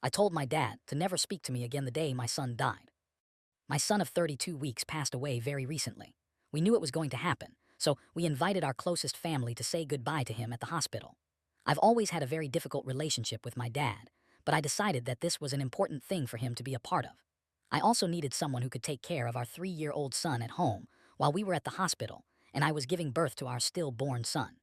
I told my dad to never speak to me again the day my son died. My son of 32 weeks passed away very recently. We knew it was going to happen, so we invited our closest family to say goodbye to him at the hospital. I've always had a very difficult relationship with my dad, but I decided that this was an important thing for him to be a part of. I also needed someone who could take care of our 3-year-old son at home while we were at the hospital and I was giving birth to our stillborn son.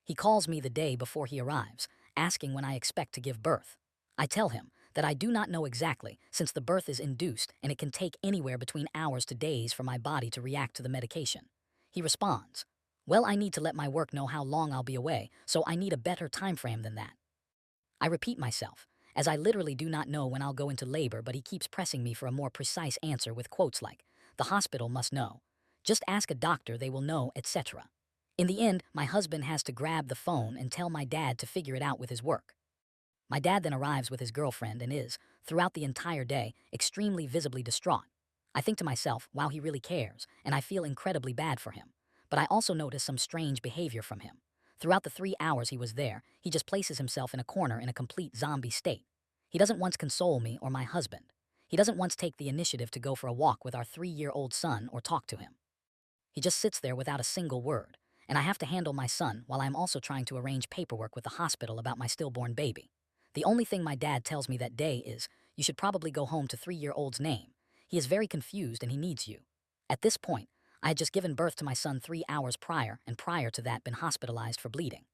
He calls me the day before he arrives, asking when I expect to give birth. I tell him that I do not know exactly since the birth is induced and it can take anywhere between hours to days for my body to react to the medication. He responds, "Well, I need to let my work know how long I'll be away, so I need a better time frame than that." I repeat myself, as I literally do not know when I'll go into labor, but he keeps pressing me for a more precise answer with quotes like, "The hospital must know. Just ask a doctor, they will know, etc." In the end, my husband has to grab the phone and tell my dad to figure it out with his work. My dad then arrives with his girlfriend and is, throughout the entire day, extremely visibly distraught. I think to myself, wow, he really cares, and I feel incredibly bad for him. But I also notice some strange behavior from him. Throughout the 3 hours he was there, he just places himself in a corner in a complete zombie state. He doesn't once console me or my husband. He doesn't once take the initiative to go for a walk with our 3-year-old son or talk to him. He just sits there without a single word, and I have to handle my son while I'm also trying to arrange paperwork with the hospital about my stillborn baby. The only thing my dad tells me that day is, "You should probably go home to 3-year-old's name. He is very confused and he needs you." At this point, I had just given birth to my son 3 hours prior and prior to that been hospitalized for bleeding.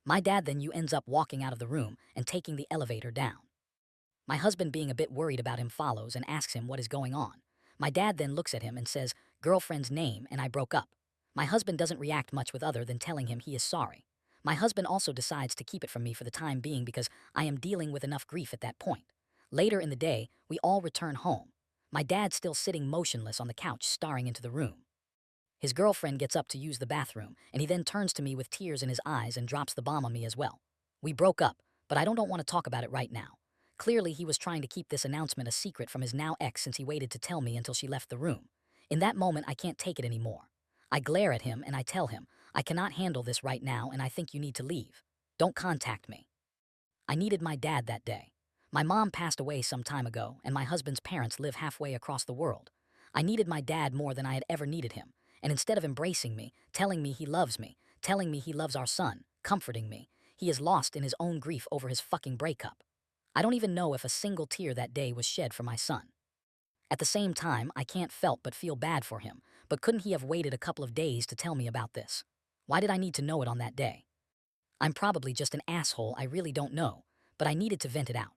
My dad then ends up walking out of the room and taking the elevator down. My husband, being a bit worried about him, follows and asks him what is going on. My dad then looks at him and says, "Girlfriend's name, and I broke up." My husband doesn't react much with other than telling him he is sorry. My husband also decides to keep it from me for the time being because I am dealing with enough grief at that point. Later in the day, we all return home. My dad still sitting motionless on the couch staring into the room. His girlfriend gets up to use the bathroom, and he then turns to me with tears in his eyes and drops the bomb on me as well. We broke up, but I don't want to talk about it right now. Clearly, he was trying to keep this announcement a secret from his now ex since he waited to tell me until she left the room. In that moment, I can't take it anymore. I glare at him and I tell him, "I cannot handle this right now and I think you need to leave. Don't contact me." I needed my dad that day. My mom passed away some time ago, and my husband's parents live halfway across the world. I needed my dad more than I had ever needed him, and instead of embracing me, telling me he loves me, telling me he loves our son, comforting me, he is lost in his own grief over his fucking breakup. I don't even know if a single tear that day was shed for my son. At the same time, I can't help but feel bad for him, but couldn't he have waited a couple of days to tell me about this? Why did I need to know it on that day? I'm probably just an asshole, I really don't know, but I needed to vent it out.